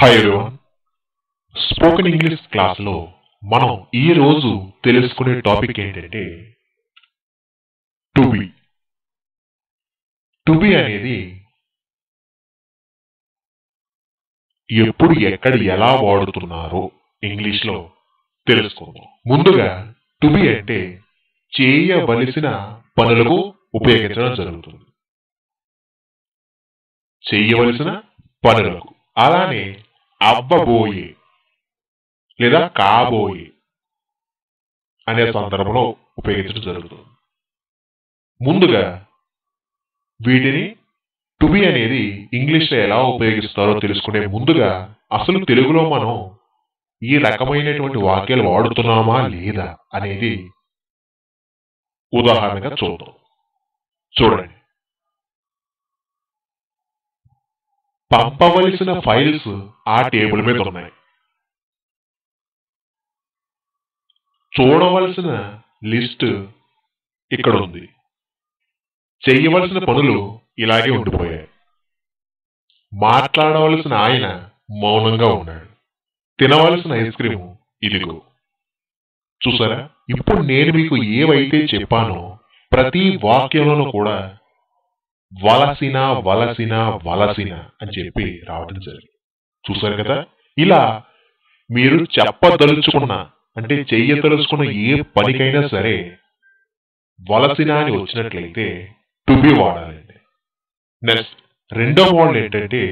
Hi everyone. Spoken English క్లాస్లో మనం ఈ రోజు తెలుసుకునే టాపిక్ ఏంటంటే టు బి. టు బి అనేది ఎప్పుడు ఎక్కడ ఎలా వాడుతున్నారో ఇంగ్లీష్లో తెలుసుకుందాం. ముందుగా టు బి అంటే చేయవలసిన పనులకు ఉపయోగించడం జరుగుతుంది. చేయవలసిన పనులకు, అలానే అవ్వబోయే లేదా కాబోయే అనే సందర్భంలో ఉపయోగించడం జరుగుతుంది. ముందుగా వీటిని టు బి అనేది ఇంగ్లీష్లో ఎలా ఉపయోగిస్తారో తెలుసుకునే ముందుగా అసలు తెలుగులో మనం ఈ రకమైనటువంటి వాక్యాలు వాడుతున్నామా లేదా అనేది ఉదాహరణగా చూద్దాం. చూడండి, పంపవలసిన ఫైల్స్ ఆ టేబుల్ మీద ఉన్నాయి. చూడవలసిన లిస్ట్ ఇక్కడ ఉంది. చెయ్యవలసిన పనులు ఇలాగే ఉండిపోయాయి. మాట్లాడవలసిన ఆయన మౌనంగా ఉన్నాడు. తినవలసిన ఐస్ క్రీమ్ ఇదిగో. చూసారా? ఇప్పుడు నేను మీకు ఏవైతే చెప్పానో ప్రతి వాక్యంలోనూ కూడా వలసిన వలసిన వలసిన అని చెప్పి రావడం జరిగింది. చూసారు కదా? ఇలా మీరు చెప్పదలుచుకున్న అంటే చెయ్యదలుచుకున్న ఏ పనికైనా సరే వలసిన అని వచ్చినట్లయితే టు బి వాడాలండి. నెక్స్ట్ రెండో మోడల్ ఏంటంటే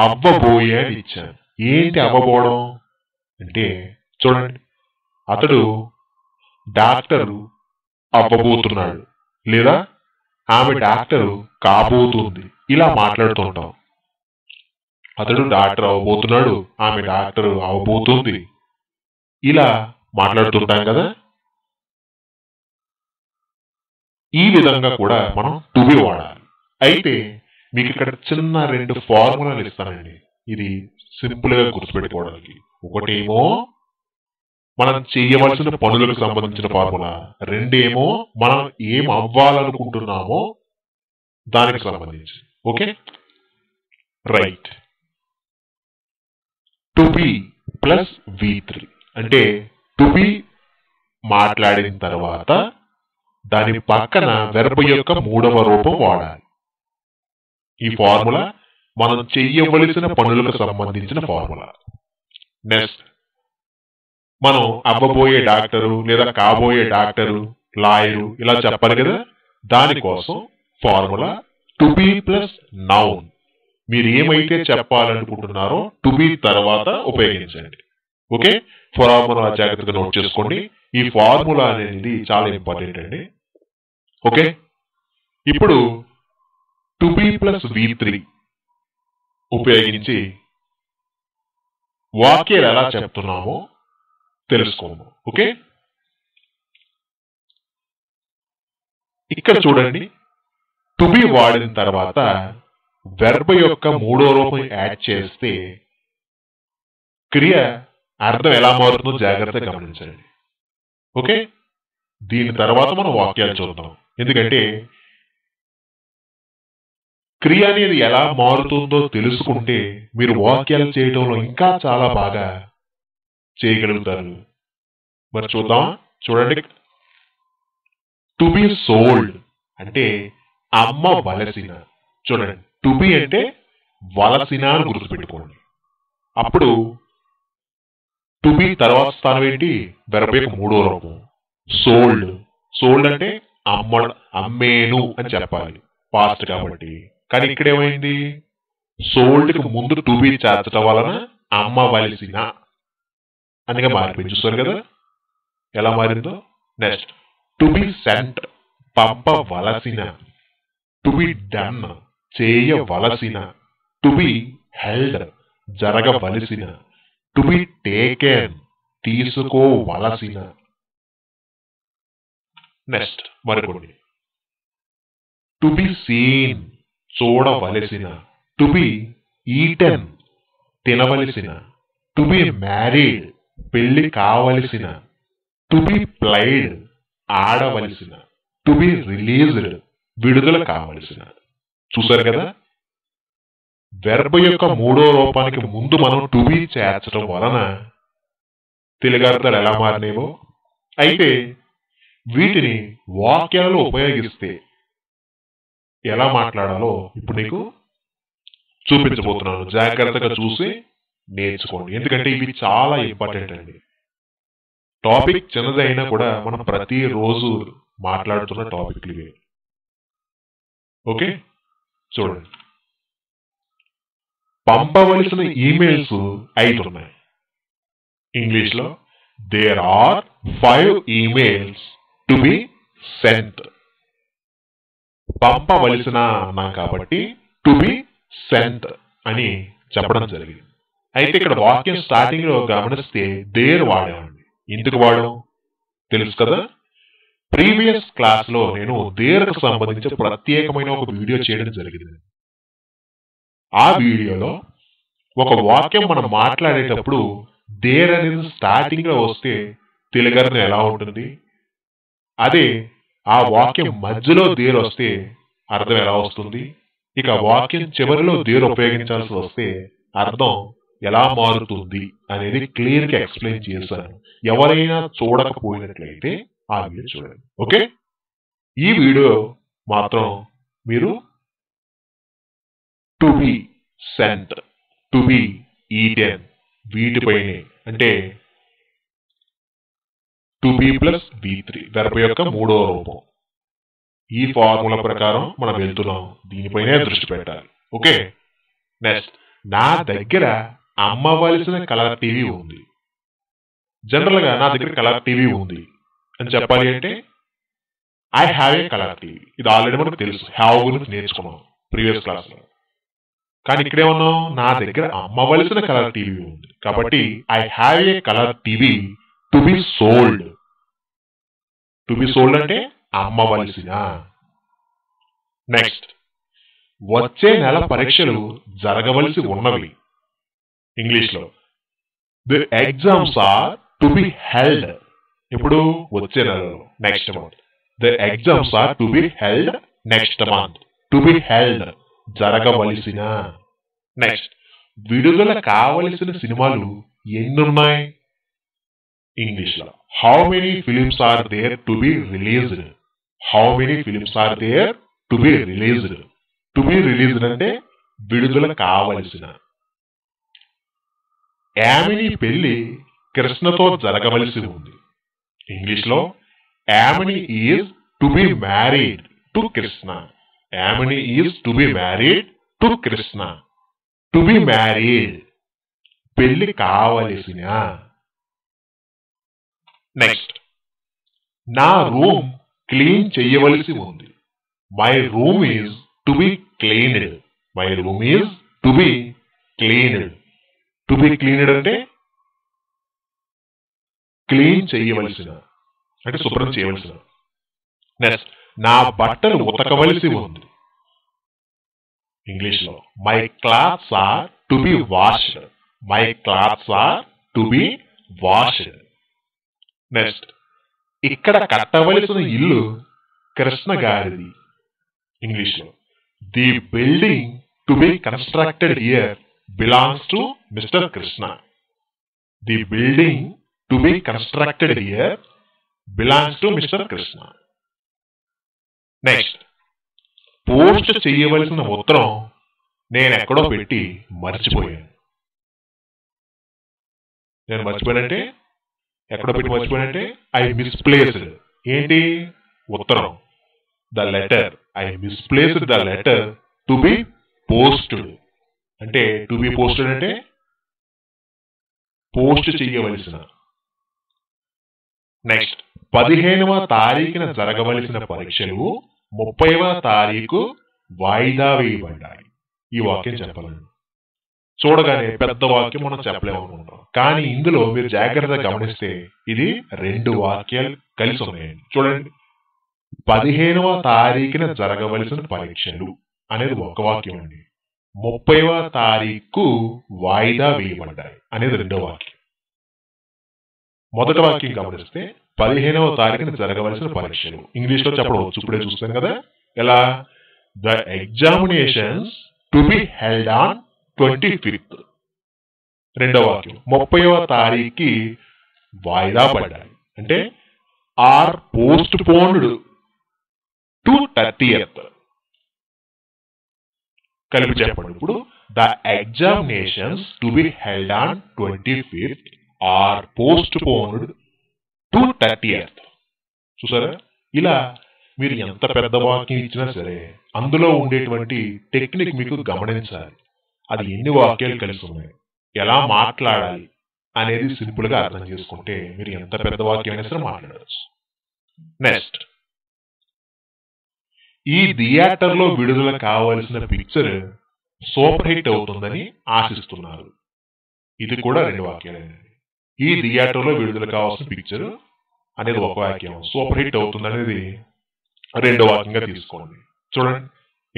అవ్వబోయే అని ఇచ్చాను. ఏంటి అవ్వబోవడం అంటే చూడండి, అతడు డాక్టరు అవ్వబోతున్నాడు లేదా ఆమె డాక్టరు కాబోతుంది. ఇలా మాట్లాడుతూ ఉంటాం. అతడు డాక్టర్ అవ్వబోతున్నాడు, ఆమె డాక్టర్ అవ్వబోతుంది, ఇలా మాట్లాడుతుంటాం కదా. ఈ విధంగా కూడా మనం టు బి వాడాలి. అయితే మీకు ఇక్కడ చిన్న రెండు ఫార్ములాలు ఇస్తానండి. ఇది సింపుల్ గా గుర్తుపెట్టుకోవడానికి. ఒకటేమో మనం చేయవలసిన పనులకు సంబంధించిన ఫార్ములా, రెండేమో మనం ఏం అవ్వాలనుకుంటున్నామో దానికి సంబంధించి. Okay, right. To be plus V3 అంటే టు బి మాట్లాడిన తర్వాత దాని పక్కన వెర్బ్ యొక్క మూడవ రూపం వాడాలి. ఈ ఫార్ములా మనం చెయ్యవలసిన పనులకు సంబంధించిన ఫార్ములా. నెక్స్ట్ మనం అవ్వబోయే డాక్టరు లేదా కాబోయే డాక్టరు, లాయరు ఇలా చెప్పాలి కదా. దానికోసం formula to be plus noun. మీరు ఏమైతే చెప్పాలనుకుంటున్నారో టు బి తర్వాత ఉపయోగించండి. ఓకే, ఫార్ములా జాగ్రత్తగా నోట్ చేసుకోండి. ఈ ఫార్ములా అనేది చాలా ఇంపార్టెంట్ అండి. ఓకే, ఇప్పుడు టు బి ప్లస్ V3 ఉపయోగించి వాక్యాలు ఎలా చెప్తున్నామో తెలుసుకోము. ఓకే, ఇక్కడ చూడండి, టు బి వాడిన తర్వాత వెర్బ్ యొక్క మూడో రూపం యాడ్ చేస్తే క్రియ అర్థం ఎలా మారుతుందో జాగ్రత్తగా గమనించండి. ఓకే, దీని తర్వాత మనం వాక్యాలు చూద్దాం. ఎందుకంటే క్రియ అనేది ఎలా మారుతుందో తెలుసుకుంటే మీరు వాక్యాలు చేయడంలో ఇంకా చాలా బాగా చేయగలుగుతారు. మరి చూద్దామా? చూడండి, టు బి సోల్డ్ అంటే అమ్మవలసిన. చూడండి, టు బి అంటే వలసిన అని గుర్తుపెట్టుకోండి. అప్పుడు టు బి తర్వాత స్థానం ఏంటి? వెర్బ్ యొక్క మూడో రూపం సోల్డ్. సోల్డ్ అంటే అమ్మేను అని చెప్పాలి, పాస్ట్ కాబట్టి. కానీ ఇక్కడ ఏమైంది? సోల్డ్ కి ముందు టు బి చేర్చడం వలన అమ్మవలసిన అనిగా మారిపోయింది. చూస్తారు కదా ఎలా మారిందో. నెక్స్ట్ టు బి సెంట్ పంపవలసిన, టు బి డన్ చేయవలసిన, టు బి హెల్డ్ జరగవలసిన, టు బి టేకెన్ తీసుకోవలసిన. నెక్స్ట్ మరికొన్ని, టు బి సీన్ చూడవలసిన, టు బి ఈటెన్ తినవలసిన, టు బి మ్యారీడ్ పెళ్లి కావలసిన, టు బి ప్లైడ్ ఆడవలసిన, టు బి రిలీజ్డ్ విడుదల కావలసిన. చూసారు కదా? వెర్బ్ యొక్క మూడో రూపానికి ముందు మనం టు బి చేర్చడం వలన తెలుగు అర్థాలు ఎలా మారినేవో, అయితే వీటిని వాక్యాలలో ఉపయోగిస్తే ఎలా మాట్లాడాలో ఇప్పుడు నీకు చూపించబోతున్నాను. జాగ్రత్తగా చూసి నేర్చుకోండి, ఎందుకంటే ఇవి చాలా ఇంపార్టెంట్ అండి. టాపిక్ చిన్నదైనా కూడా మనం ప్రతిరోజు మాట్లాడుతున్న టాపిక్లు ఇవి. ఓకే, చూడండి. పంపవలసిన ఈమెయిల్స్ 5 ఉన్నాయి. ఇంగ్లీష్లో there are 5 emails to be sent. పంపవలసిన అన్నాం కాబట్టి టు బి సెంట్ అని చెప్పడం జరిగింది. అయితే ఇక్కడ వాక్యం స్టార్టింగ్ లో గమనిస్తే దేర్ వాడామండి. ఎందుకు వాడాం తెలుసు కదా. ప్రీవియస్ క్లాస్ లో నేను దేర్కు సంబంధించి ప్రత్యేకమైన ఒక వీడియో చేయడం జరిగింది. ఆ వీడియోలో ఒక వాక్యం మనం మాట్లాడేటప్పుడు దేర్ అనేది స్టార్టింగ్ లో వస్తే తెలుగు అర్థం ఎలా ఉంటుంది, అదే ఆ వాక్యం మధ్యలో దేర్ వస్తే అర్థం ఎలా వస్తుంది, ఇక వాక్యం చివరిలో దేర్ ఉపయోగించాల్సి వస్తే అర్థం ఎలా మారుతుంది అనేది క్లియర్ గా ఎక్స్ప్లెయిన్ చేశాను. ఎవరైనా చూడకపోయినట్లయితే ఆ వీడియో చూడండి. ఓకే, ఈ వీడియో మాత్రం మీరు to be sent, to be eaten వీటిపైనే, అంటే టు బి ప్లస్ బి3 వెర్బ్ యొక్క మూడో రూపం. ఈ ఫార్ములా ప్రకారం మనం వెళ్తున్నాం, దీనిపైనే దృష్టి పెట్టాలి. ఓకే, నెక్స్ట్, నా దగ్గర అమ్మవలసిన కలర్ టీవీ ఉంది. జనరల్ గా నా దగ్గర కలర్ టీవీ ఉంది అని చెప్పాలి అంటే I have a colour TV. ఇది ఆల్రెడీ మనకు తెలుసు, హ్యావ్ గురించి నేర్చుకున్నాం ప్రీవియస్ క్లాస్ లో. కానీ ఇక్కడేమన్నాం, నా దగ్గర అమ్మవలసిన కలర్ టీవీ ఉంది కాబట్టి I have a colour TV to be sold. To be sold అంటే అమ్మవలసిన. నెక్స్ట్, వచ్చే నెల పరీక్షలు జరగవలసి ఉన్నవి. ఇంగ్లీష్లో the exams are to be held. ఇప్పుడు వచ్చే నెలలో, next month. The exams are to be held next month. To be held జరగవలసిన. నెక్స్ట్, విడుదల కావలసిన సినిమాలు ఎన్నున్నాయి. ఇంగ్లీష్లో how many films are there to be released. How many films are there to be released. To be released అంటే విడుదల కావలసిన. యామిని పెళ్లి కృష్ణతో జరగవలసి ఉంది. ఇంగ్లీష్లో Yamini is to be married to Krishna. Yamini is to be married to Krishna. To be married పెళ్లి కావలసిన. Next, నా రూమ్ క్లీన్ చేయవలసి ఉంది. My room is to be cleaned. My room is to be cleaned. To be cleaned అంటే clean చేయవలసిన, అంటే శుభ్రం చేయవలసిన. నెక్స్ట్, నా బట్టలు ఉతకవలసి ఉంది. ఇంగ్లీష్లో my clothes are to be washed. My clothes are to be washed. Next, ఇక్కడ కట్టవలసిన ఇల్లు కృష్ణ గారిది. ఇంగ్లీష్లో the building to be constructed here belongs to mister Krishna. The building to be constructed here belongs to mister Krishna. Next, post చేయవలసిన ఉత్తరం నేను ఎక్కడో పెట్టి మర్చిపోయాను. నేను మర్చిపోయానంటే, ఎక్కడో పెట్టి మర్చిపోయానంటే ఐ మిస్ప్లేస్డ్. ఏంటి ఉత్తరం? The letter. I misplaced the letter to be posted. అంటే టు బి పోస్టెడ్ అంటే పోస్ట్ చేయవలసిన. నెక్స్ట్, 15వ తారీఖున జరగవలసిన పరీక్షలు 30వ తారీఖు వాయిదా వేయబడ్డాయి. ఈ వాక్యం చెప్పాలండి. చూడగానే పెద్ద వాక్యం మనం చెప్పలేమనుకుంటాం, కానీ ఇందులో మీరు జాగ్రత్తగా గమనిస్తే ఇది 2 వాక్యాలు కలిసి ఉన్నాయండి. చూడండి, 15వ తారీఖున జరగవలసిన పరీక్షలు అనేది ఒక వాక్యం అండి. 30వ తారీఖు వాయిదా వేయబడ్డాయి అనేది 2వ వాక్యం. మొదటి వాక్యం గమనిస్తే 15వ తారీఖున జరగవలసిన పరీక్షలు. ఇంగ్లీష్లో చెప్పవచ్చు, ఇప్పుడే చూస్తాం కదా ఎలా. The examinations to to be held on 25th. రెండవ వాక్యం 30వ తారీఖుకి వాయిదా పడ్డాయి అంటే are postponed to 30th. కలిపి చెప్పండి ఇప్పుడు the examinations to be held on 25th or postponed to 30th. చూసారా, ఇలా మీరు ఎంత పెద్ద వాక్యం ఇచ్చినా సరే అందులో ఉండేటువంటి టెక్నిక్ మీకు గమనించాలి. అది ఎన్ని వాక్యాలు కలిసి ఉన్నాయి, ఎలా మాట్లాడాలి అనేది సింపుల్ గా అర్థం చేసుకుంటే మీరు ఎంత పెద్ద వాక్యం అయినా సరే మాట్లాడవచ్చు. నెక్స్ట్, ఈ థియేటర్లో విడుదల కావాల్సిన పిక్చర్ సూపర్ హిట్ అవుతుందని ఆశిస్తున్నారు. ఇది కూడా రెండు వాక్యాలేనండి. ఈ థియేటర్లో విడుదల కావాల్సిన పిక్చర్ అనేది ఒక వాక్యం, సూపర్ హిట్ అవుతుంది అనేది రెండో వాక్యంగా తీసుకోండి. చూడండి,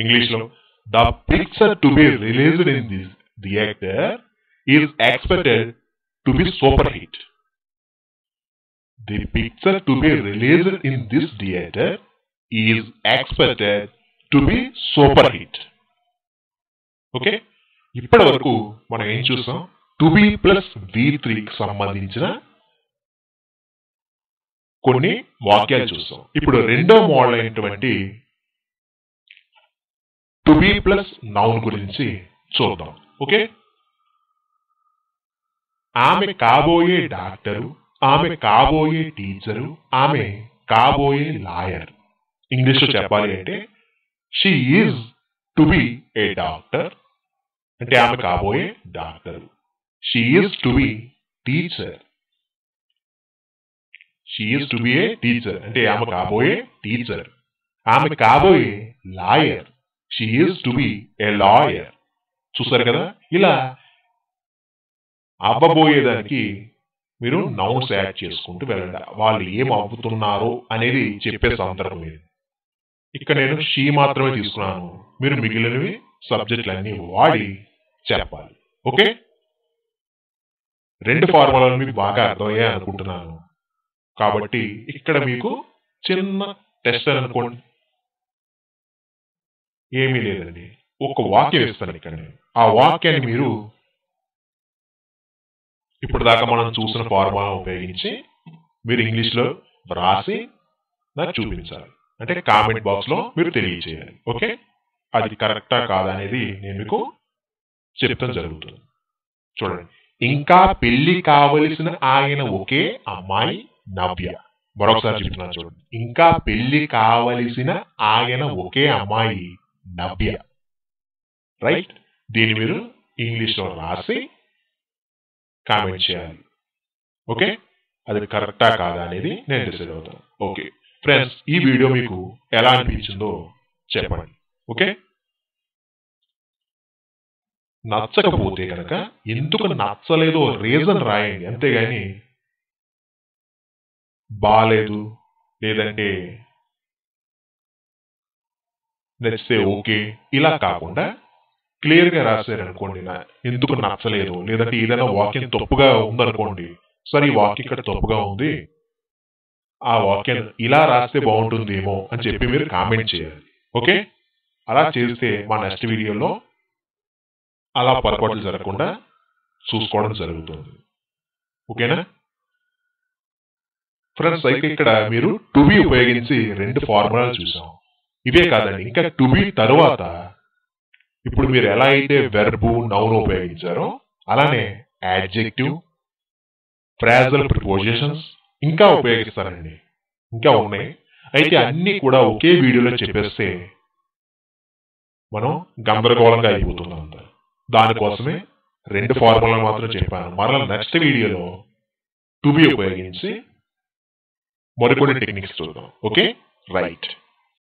ఇంగ్లీష్ లో the picture to be released in this theatre is expected to be super hit. The picture to be released in this theatre is expected to be super hit. Okay, ఇప్పటి వరకు మనం ఏం చూసాం? టు బి ప్లస్ V3కి సంబంధించిన కొన్ని వాక్యాలు చూస్తాం. ఇప్పుడు రెండో మోడల్ అయినటువంటి టు బి ప్లస్ నౌన్ గురించి చూద్దాం. ఓకే, ఆమె కాబోయే డాక్టరు, ఆమె కాబోయే టీచరు, ఆమె కాబోయే లాయర్. ఇంగ్లీష్ లో చెప్పాలి అంటే she is to be A doctor అంటే ఆమె కాబోయే doctor. She is to be teacher. She is to be A teacher అంటే ఆమె కాబోయే టీచర్. ఆమె కాబోయే lawyer. She is to be A lawyer. చూసారు కదా, ఇలా అవ్వబోయేదానికి మీరు నౌన్స్ యాడ్ చేసుకుంటూ వెళ్ళండి. వాళ్ళు ఏం అవ్వుతున్నారో అనేది చెప్పే సందర్భం ఇది. ఇక్కడ నేను షీ మాత్రమే తీసుకున్నాను, మీరు మిగిలినవి సబ్జెక్టులన్నీ వాడి చెప్పాలి. ఓకే, రెండు ఫార్ములాలు మీకు బాగా అర్థమయ్యాయి అనుకుంటున్నాను. కాబట్టి ఇక్కడ మీకు చిన్న టెస్ట్ అని అనుకోండి. ఏమీ లేదండి, ఒక వాక్యం ఇస్తాను ఇక్కడ నేను. ఆ వాక్యాన్ని మీరు ఇప్పుడు దాకా మనం చూసిన ఫార్ములా ఉపయోగించి మీరు ఇంగ్లీష్ లో రాసి నాకు చూపించాలి. అంటే కామెంట్ బాక్స్ లో మీరు తెలియచేయాలి. ఓకే, అది కరెక్టా కాదా అనేది నేను మీకు చెప్తాను జరుగుతుంది. చూడండి, ఇంకా పెళ్లి కావలసిన ఆయన ఒకే అమ్మాయి నవ్య. మరొకసారి చెప్తున్నాను చూడండి, ఇంకా పెళ్లి కావలసిన ఆయన ఒకే అమ్మాయి నవ్య. రైట్, దీన్ని మీరు ఇంగ్లీష్ లో రాసి కామెంట్ చేయాలి. ఓకే, అది కరెక్టా కాదా అనేది నేను డిసైడ్ అవుతాను. ఓకే ఫ్రెండ్స్, ఈ వీడియో మీకు ఎలా అనిపించిందో చెప్పండి. ఓకే, నచ్చకపోతే కనుక ఎందుకు నచ్చలేదో రీజన్ రాయండి, అంతేగాని బాలేదు లేదంటే నచ్చితే ఓకే ఇలా కాకుండా క్లియర్ గా రాశారనుకోండి, ఎందుకు నచ్చలేదు లేదంటే ఏదైనా వాక్యం తప్పుగా ఉందనుకోండి, సరే ఈ వాక్యం ఇక్కడ తప్పుగా ఉంది, ఆ వాక్యం ఇలా రాస్తే బాగుంటుందేమో అని చెప్పి మీరు కామెంట్ చేయాలి. ఓకే, అలా చేస్తే మా నెక్స్ట్ వీడియోలో అలా పొరపాట్లు జరగకుండా చూసుకోవడం జరుగుతుంది. ఓకేనా ఫ్రెండ్స్, అయితే ఇక్కడ మీరు టు బి ఉపయోగించి రెండు ఫార్ములాలు చూసాం. ఇవే కాదండి, ఇంకా టు బి తరువాత ఇప్పుడు మీరు ఎలా అయితే వెర్బ్ నౌన్ ఉపయోగించారో అలానే యాడ్జెక్టివ్, ఫ్రేజల్ ప్రిపోజిషన్స్ ఇంకా ఉపయోగిస్తారండి. ఇంకా ఉన్నాయి. అయితే అన్ని కూడా ఒకే వీడియోలో చెప్పేస్తే మనం గందరగోళంగా అయిపోతున్నాం. దానికోసమే రెండు ఫార్ములాలు మాత్రం చెప్పాను. మరలా నెక్స్ట్ వీడియోలో టు బి ఉపయోగించి మరికొన్ని టెక్నిక్స్ చూద్దాం. Okay right.